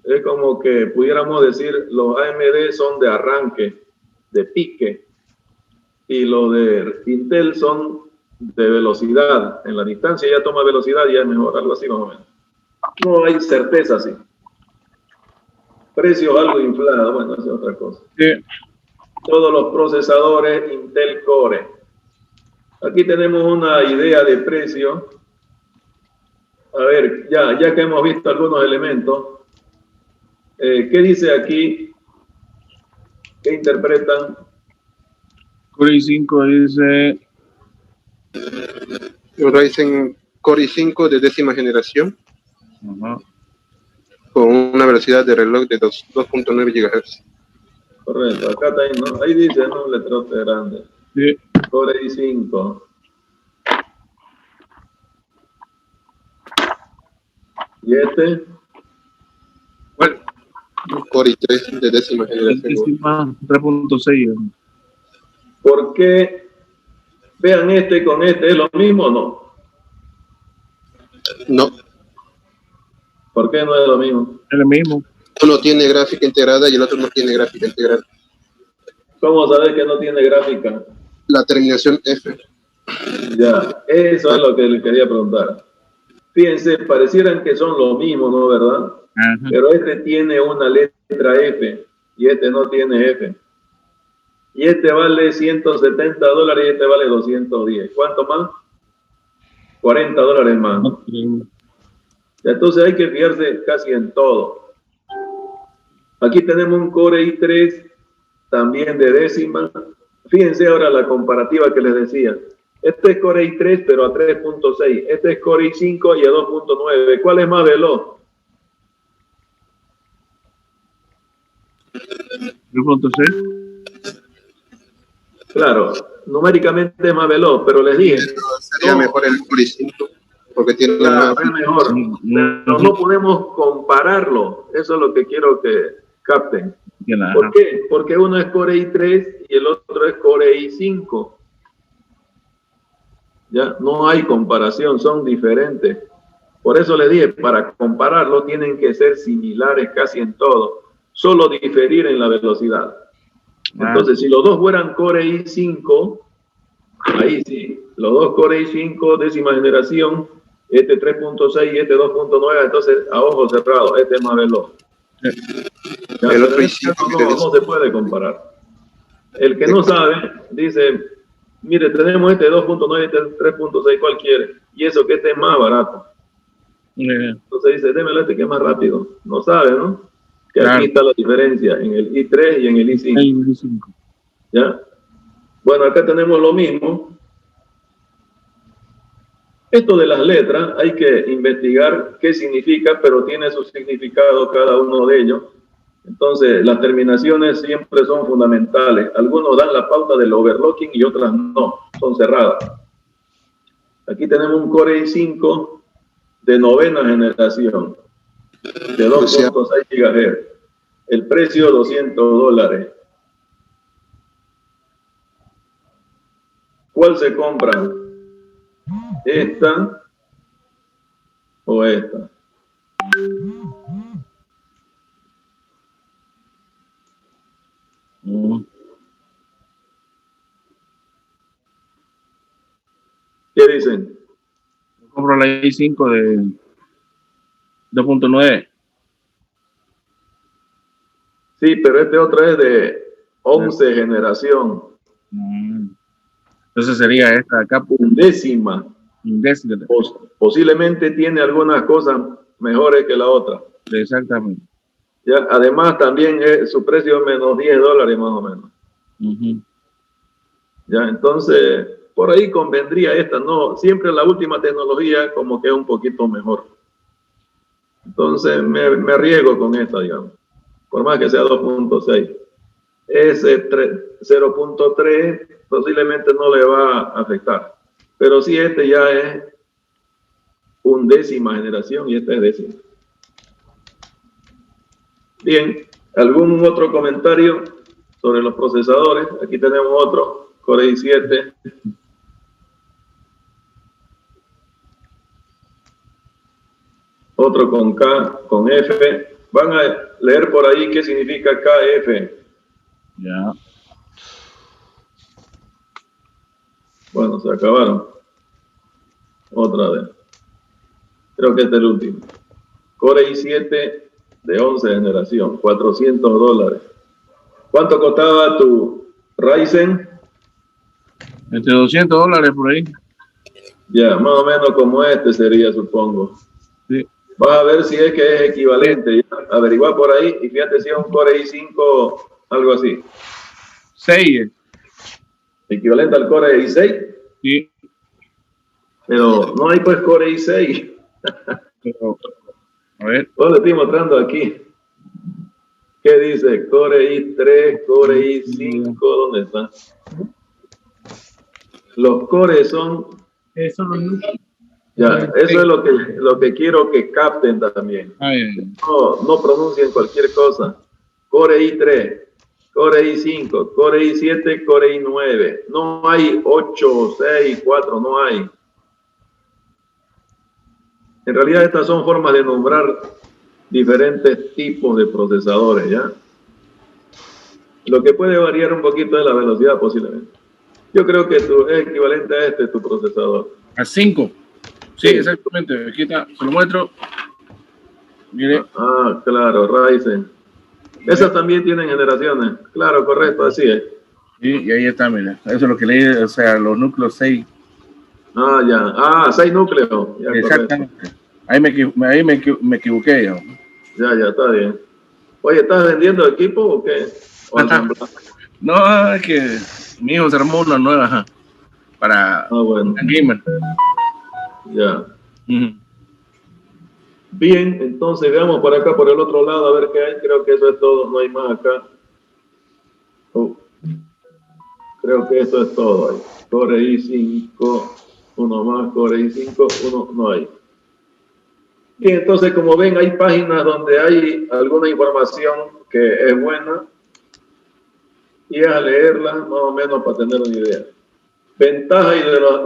Es como que pudiéramos decir, los AMD son de arranque, de pique, y los de Intel son de velocidad. En la distancia ya toma velocidad y ya es mejor, algo así más o menos. No hay certeza así. Precios algo inflados, bueno, esa es otra cosa. Sí. Todos los procesadores Intel Core. Aquí tenemos una idea de precio. A ver, ya que hemos visto algunos elementos, ¿qué dice aquí? ¿Qué interpretan? Core i5 dice... Un Ryzen Core i5 de 10ª generación. Ajá. Con una velocidad de reloj de 2.9 GHz. Correcto, acá está ahí, ¿no? Ahí dice, ¿no? Letrote grande. Sí. Core i5. ¿Y este? Bueno, Core i3 de 10ª generación. 3.6. ¿Por qué? Vean este con este, ¿es lo mismo o no? No. ¿Por qué no es lo mismo? Es lo mismo. Uno tiene gráfica integrada y el otro no tiene gráfica integrada. ¿Cómo sabes que no tiene gráfica? La terminación F. Ya, eso es lo que les quería preguntar. Fíjense, parecieran que son lo mismo, ¿no? ¿Verdad? Ajá. Pero este tiene una letra F y este no tiene F. Y este vale $170 y este vale 210. ¿Cuánto más? $40 más, ¿no? Entonces hay que fijarse casi en todo. Aquí tenemos un Core i3 también de 10ª. Fíjense ahora la comparativa que les decía. Este es Core i3 pero a 3.6. Este es Core i5 y a 2.9. ¿Cuál es más veloz? 3.6. Claro, numéricamente es más veloz, pero les dije. Sería mejor el Core i5 porque tiene Claro, más. es mejor. Pero no podemos compararlo. Eso es lo que quiero que capten. ¿Por qué? Porque uno es Core i3 y el otro es Core i5. Ya no hay comparación, son diferentes. Por eso le dije, para compararlo tienen que ser similares casi en todo, solo diferir en la velocidad. Entonces, si los dos fueran Core i5, ahí sí, los dos Core i5 décima generación, este 3.6 y este 2.9, entonces a ojos cerrados, este es más veloz. Ya, El otro en este caso no se puede comparar. El que no sabe, dice, mire, tenemos este 2.9 y este 3.6, ¿cuál quiere? Y eso que este es más barato. Entonces dice, démelo este que es más rápido. No sabe, ¿no? Que claro, aquí está la diferencia en el i3 y en el i5. ¿Ya? Bueno, acá tenemos lo mismo. Esto de las letras hay que investigar qué significa, pero tiene su significado cada uno de ellos. Entonces, las terminaciones siempre son fundamentales. Algunos dan la pauta del overclocking y otras no, son cerradas. Aquí tenemos un Core i5 de 9ª generación, de 2.6 GHz. El precio, $200. ¿Cuál se compra? ¿Esta o esta? ¿Qué dicen? Yo compro la i5 de 2.9. Sí, pero este otro es de 11 generación. Entonces sería esta acá. Undécima. Posiblemente tiene algunas cosas mejores que la otra. Exactamente. Ya, además también su precio es menos $10 más o menos. Ya, entonces por ahí convendría esta, no, siempre la última tecnología como que es un poquito mejor. Entonces me arriesgo con esta, digamos, por más que sea 2.6. Ese 0.3 posiblemente no le va a afectar, pero sí este ya es 11ª generación y este es 10ª. Bien, ¿algún otro comentario sobre los procesadores? Aquí tenemos otro, Core i7. Otro con K, con F. Van a leer por ahí qué significa KF. Ya. Bueno, se acabaron. Otra vez. Creo que este es el último. Core i7 de 11 generación, $400. ¿Cuánto costaba tu Ryzen? Entre $200 por ahí. Ya, más o menos como este sería, supongo. Sí. Vas a ver si es que es equivalente. Averiguar por ahí y fíjate si es un Core i5, algo así. 6. ¿Equivalente al Core i6? Sí. Pero no hay pues Core i6. Pero, a ver. Lo estoy mostrando aquí. ¿Qué dice? Core i3, Core i5, ¿dónde está? Los cores son... Ya, eso es lo que quiero que capten también. No pronuncien cualquier cosa. Core i3, Core i5, Core i7, Core i9. No hay 8, 6, 4, no hay. En realidad estas son formas de nombrar diferentes tipos de procesadores, ¿ya? Lo que puede variar un poquito es la velocidad posiblemente. Yo creo que es equivalente a este tu procesador. A 5. Sí, exactamente. Aquí está, se lo muestro. Mire. Ah, claro, Ryzen. Esas también tienen generaciones. Claro, correcto, así es. Y ahí está, mira. Eso es lo que leí, o sea, los núcleos 6. Ah, ya. Ah, 6 núcleos. Ya, exactamente. Correcto. Ahí me equivoqué ya. Ya, está bien. Oye, ¿estás vendiendo equipo o qué? ¿O no, es que mi hijo se armó una nueva para gamer. Ya. Bien, entonces veamos por acá, por el otro lado, a ver qué hay. Creo que eso es todo, no hay más acá. Creo que eso es todo ahí. Core i5, uno más, Core i5, uno no hay. Bien, entonces como ven, hay páginas donde hay alguna información que es buena y es a leerla más o menos para tener una idea. Ventajas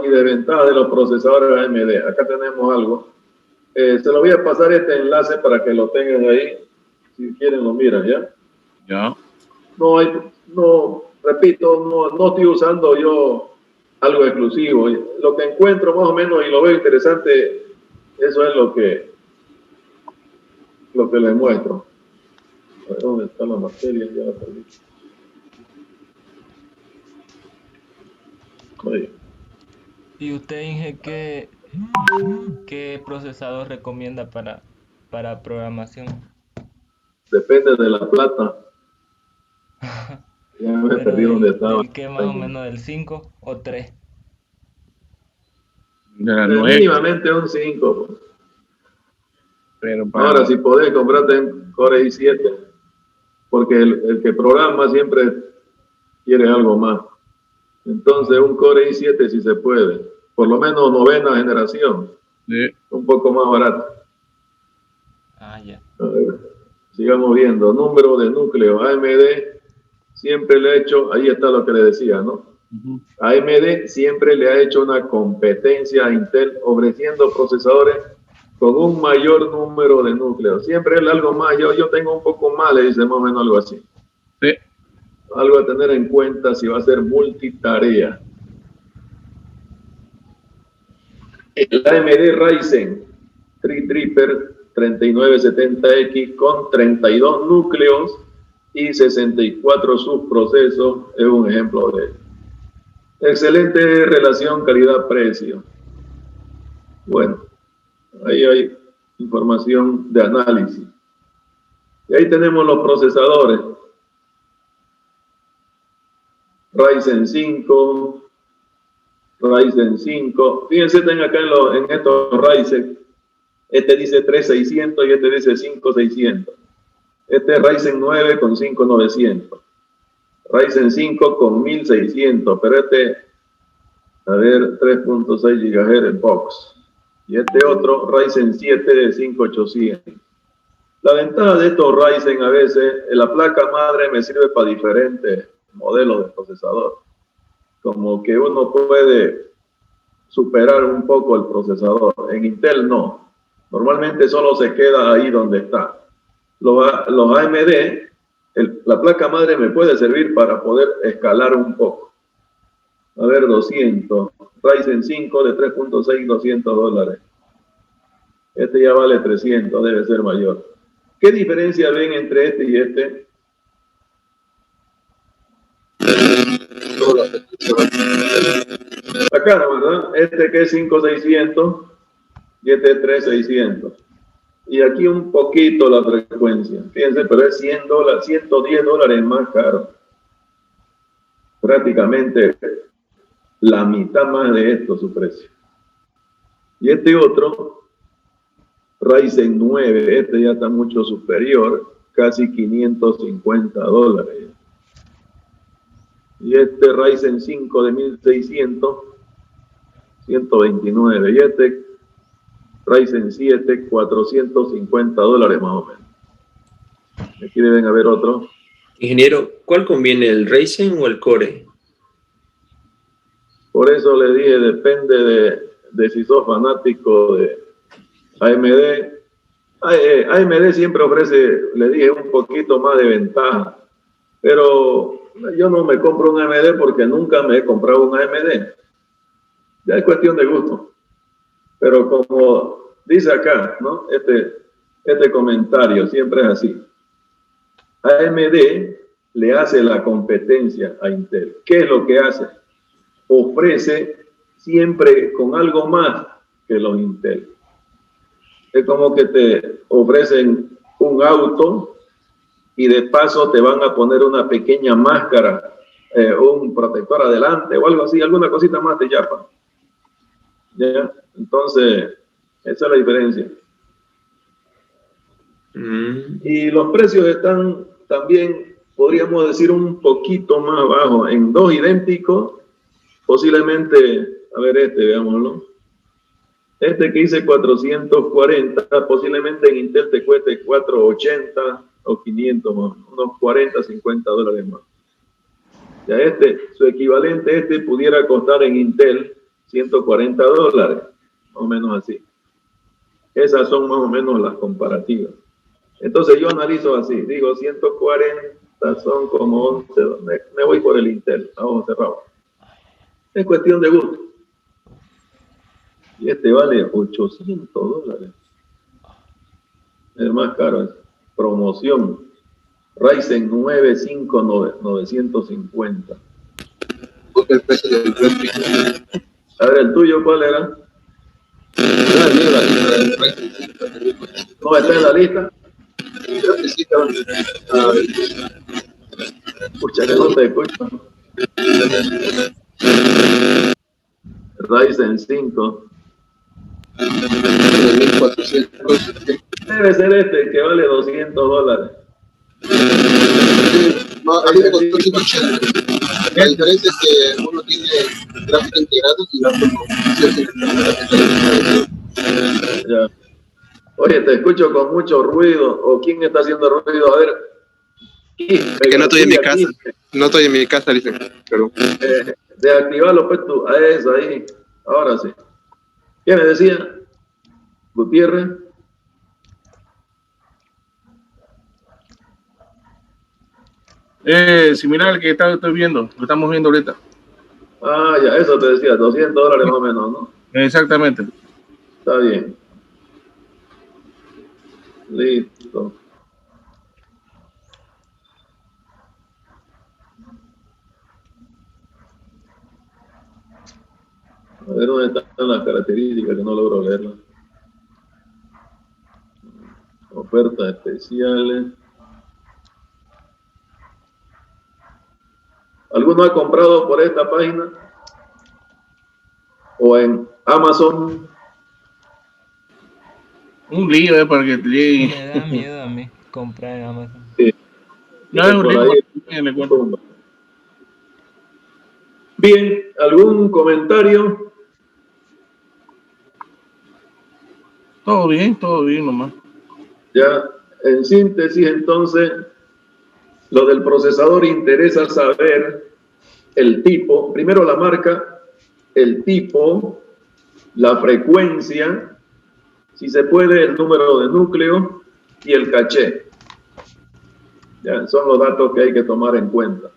y desventajas de los procesadores AMD. Acá tenemos algo. Se lo voy a pasar este enlace para que lo tengan ahí. Si quieren lo miran, ¿ya? Ya. Repito, no estoy usando yo algo exclusivo. Lo que encuentro más o menos y lo veo interesante, eso es lo que les muestro. A ver, ¿dónde está la materia? Ya la perdí. Oye. ¿Y usted, Inge, qué procesador recomienda para programación? Depende de la plata. Ya me perdí donde estaba. ¿Del qué más o menos? ¿Del 5 o 3? Mínimamente un 5. Pero ahora, si podés, comprarte en Core i7, porque el que programa siempre quiere algo más. Entonces, un Core i7 si se puede, por lo menos 9ª generación, sí. Un poco más barato. Ya. A ver, sigamos viendo. Número de núcleo. AMD siempre le ha hecho, ahí está lo que le decía, ¿no? AMD siempre le ha hecho una competencia a Intel ofreciendo procesadores con un mayor número de núcleos. Siempre es algo más. Yo tengo un poco más, le dice más o menos algo así. Sí. Algo a tener en cuenta si va a ser multitarea. El AMD Ryzen Threadripper 3970X con 32 núcleos y 64 subprocesos es un ejemplo de excelente relación calidad-precio. Bueno, ahí hay información de análisis. Y ahí tenemos los procesadores. Ryzen 5, Ryzen 5. Fíjense, tengan acá en estos Ryzen. Este dice 3600 y este dice 5600. Este es Ryzen 9 con 5900. Ryzen 5 con 1600, pero este, a ver, 3.6 GHz box. Y este otro, Ryzen 7 de 5800. La ventaja de estos Ryzen a veces, la placa madre me sirve para diferentes modelos de procesador. Como que uno puede superar un poco el procesador. En Intel no. Normalmente solo se queda ahí donde está. Los AMD, la placa madre me puede servir para poder escalar un poco. A ver, 200. Ryzen 5 de 3.6, $200. Este ya vale 300, debe ser mayor. ¿Qué diferencia ven entre este y este? Acá, ¿verdad? Este que es 5600 y este es 3600. Y aquí un poquito la frecuencia. Fíjense, pero es $100, $110 más caro. Prácticamente la mitad más de esto su precio. Y este otro, Ryzen 9, este ya está mucho superior, casi $550. Y este Ryzen 5 de 1600, 129. Y este Ryzen 7, $450 más o menos. Aquí deben haber otros. Ingeniero, ¿cuál conviene, el Ryzen o el Core? Por eso le dije, depende de si sos fanático de AMD. AMD siempre ofrece, le dije, un poquito más de ventaja. Pero yo no me compro un AMD porque nunca me he comprado un AMD. Ya es cuestión de gusto. Pero como dice acá, ¿no? Este comentario siempre es así. AMD le hace la competencia a Intel. ¿Qué es lo que hace? Ofrece siempre con algo más que los Intel. Es como que te ofrecen un auto y de paso te van a poner una pequeña máscara, un protector adelante o algo así, alguna cosita más te llaman. ¿Ya? Entonces, esa es la diferencia. Y los precios están también, podríamos decir, un poquito más bajos. En dos idénticos, posiblemente, a ver veámoslo. Este que dice 440, posiblemente en Intel te cueste 480 o 500 más, unos $40, $50 más. Ya su equivalente pudiera costar en Intel $140, más o menos así. Esas son más o menos las comparativas. Entonces yo analizo así, digo 140 son como 11, me voy por el Intel, a ojos cerrados. Es cuestión de gusto. Y vale $800. El más caro es promoción. Ryzen 9 5950. El precio del refri. A ver, ¿el tuyo cuál era? ¿No está en la lista? Creo que sí, cabrón. Pucha, que no te escucho. Ryzen 5. 1400. Debe ser el que vale $200. No, a mí me costó 180. La diferencia es que uno tiene gráfico integrado y la otra no. Ya. Oye, te escucho con mucho ruido. ¿O quién está haciendo ruido? A ver. Que no estoy en mi casa. No estoy en mi casa, dice. Pero... Deactivarlo, pues tú. A eso, ahí. Ahora sí. ¿Qué me decía? Gutiérrez. Similar al que estoy viendo, lo estamos viendo ahorita. Ah, ya, eso te decía, $200 más o menos, ¿no? Exactamente. Está bien. Listo. A ver dónde están las características que no logro leerlas. Ofertas especiales. ¿Alguno ha comprado por esta página? ¿O en Amazon? Un lío para que te llegue. Me da miedo a mí comprar en Amazon. Sí. No es un Por lío. ahí. Le cuento. Bien, ¿algún comentario? Todo bien nomás. Ya, en síntesis, entonces, lo del procesador interesa saber el tipo, primero la marca, el tipo, la frecuencia, si se puede, el número de núcleo y el caché. Ya, son los datos que hay que tomar en cuenta.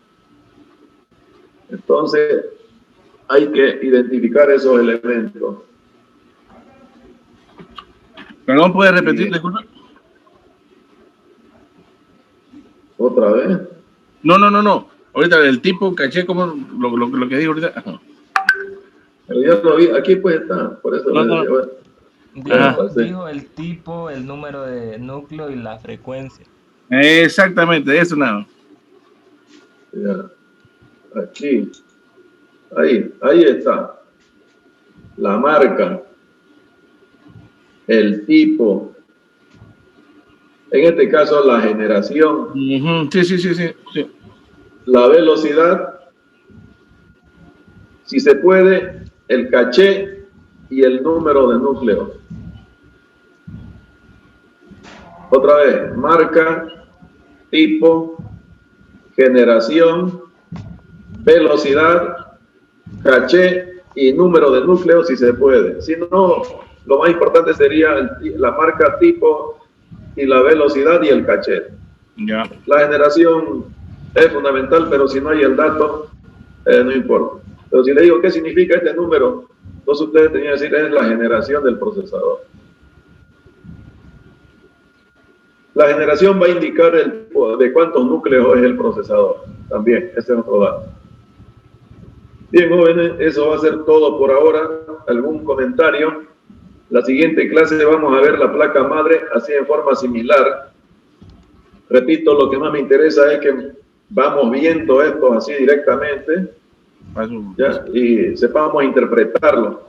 Entonces, hay que identificar esos elementos. Perdón, ¿puede repetir? Disculpa. ¿Otra vez? No. Ahorita el tipo, caché como lo que digo ahorita. Ajá. Pero ya lo vi, aquí pues está, por eso le decía, bueno. Dijo el tipo, el número de núcleo y la frecuencia. Exactamente, eso nada. Ya. Aquí. Ahí está. La marca. El tipo. En este caso, la generación. Sí. La velocidad. Si se puede, el caché y el número de núcleo. Otra vez, marca, tipo, generación, velocidad, caché y número de núcleo si se puede. Si no, lo más importante sería la marca, tipo y la velocidad y el caché. Ya. La generación es fundamental, pero si no hay el dato, no importa. Pero si le digo qué significa este número, entonces ustedes tenían que decir es la generación del procesador. La generación va a indicar de cuántos núcleos es el procesador. También, ese es otro dato. Bien, jóvenes, eso va a ser todo por ahora. ¿Algún comentario? La siguiente clase vamos a ver la placa madre así en forma similar. Repito, lo que más me interesa es que vamos viendo esto así directamente, ¿ya? Y sepamos interpretarlo.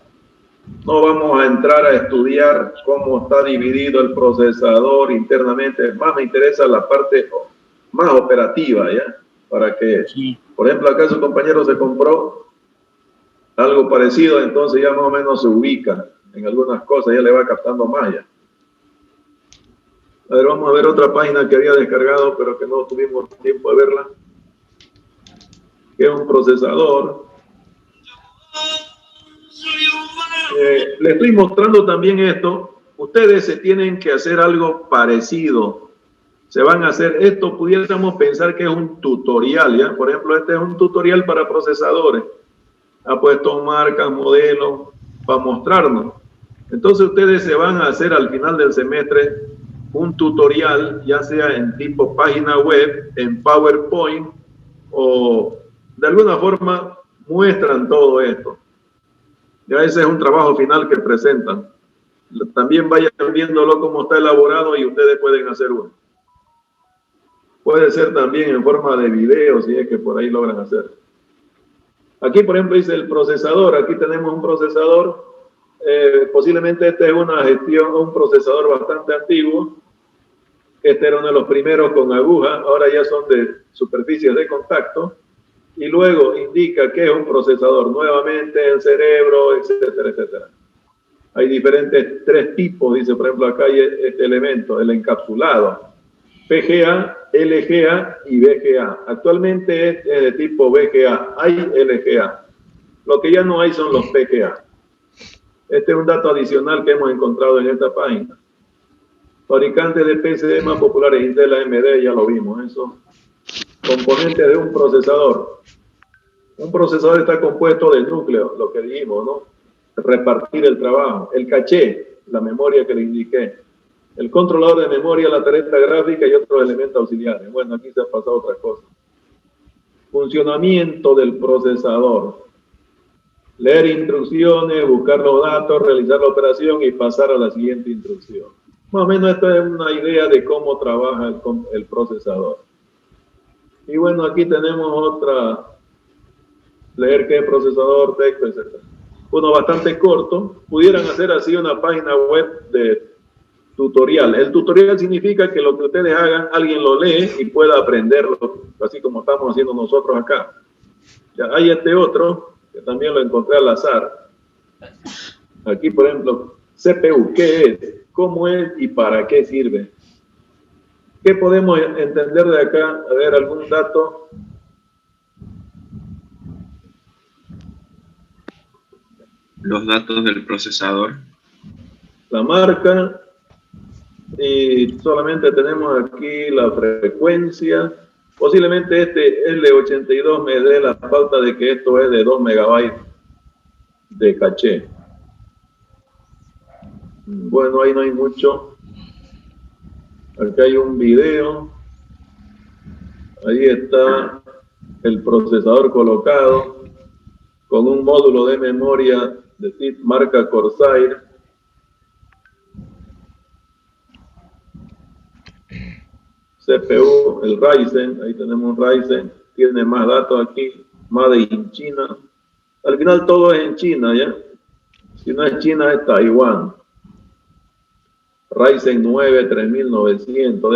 No vamos a entrar a estudiar cómo está dividido el procesador internamente. Más me interesa la parte más operativa, ¿ya? Para que, por ejemplo, acá su compañero se compró algo parecido, entonces ya más o menos se ubica en algunas cosas, ya le va captando más ya. A ver, vamos a ver otra página que había descargado, pero que no tuvimos tiempo de verla. que es un procesador. Le estoy mostrando también esto. Ustedes se tienen que hacer algo parecido. Se van a hacer esto, pudiéramos pensar que es un tutorial, ¿ya? Por ejemplo, este es un tutorial para procesadores. Ha puesto marcas, modelos, para mostrarnos. Entonces ustedes se van a hacer al final del semestre un tutorial, ya sea en tipo página web, en PowerPoint, o de alguna forma muestran todo esto. Ya ese es un trabajo final que presentan. También vayan viéndolo cómo está elaborado y ustedes pueden hacer uno. Puede ser también en forma de video, si es que por ahí logran hacer. Aquí, por ejemplo, dice el procesador. Aquí tenemos un procesador. Posiblemente este es una gestión, un procesador bastante antiguo. Este era uno de los primeros con aguja. Ahora ya son de superficies de contacto. Y luego indica que es un procesador. Nuevamente el cerebro, etcétera, etcétera. Hay diferentes 3 tipos, dice, por ejemplo, acá hay este elemento, el encapsulado. PGA, LGA y VGA. Actualmente es de tipo VGA, hay LGA. Lo que ya no hay son los PGA. Este es un dato adicional que hemos encontrado en esta página. Fabricantes de PC más populares, Intel, AMD, ya lo vimos, eso. Componentes de un procesador. Un procesador está compuesto del núcleo, lo que dijimos, ¿no? Repartir el trabajo. El caché, la memoria que le indiqué. El controlador de memoria, la tarjeta gráfica y otros elementos auxiliares. Bueno, aquí se ha pasado otra cosa. Funcionamiento del procesador. Leer instrucciones, buscar los datos, realizar la operación y pasar a la siguiente instrucción. Más o menos esta es una idea de cómo trabaja el procesador. Y bueno, aquí tenemos otra. Leer qué procesador, texto, etc. Uno bastante corto. Pudieran hacer así una página web de tutorial. El tutorial significa que lo que ustedes hagan, alguien lo lee y pueda aprenderlo, así como estamos haciendo nosotros acá. Ya hay este otro, que también lo encontré al azar. Aquí, por ejemplo, CPU, ¿qué es? ¿Cómo es y para qué sirve? ¿Qué podemos entender de acá? A ver, algún dato. Los datos del procesador. La marca. Y solamente tenemos aquí la frecuencia. Posiblemente este L82 me dé la pauta de que esto es de 2 megabytes de caché. Bueno, ahí no hay mucho. Aquí hay un video. Ahí está el procesador colocado con un módulo de memoria de tipo marca Corsair. CPU, el Ryzen, ahí tenemos un Ryzen, tiene más datos aquí, Made in China. Al final todo es en China, ¿ya? Si no es China, es Taiwán. Ryzen 9 3900.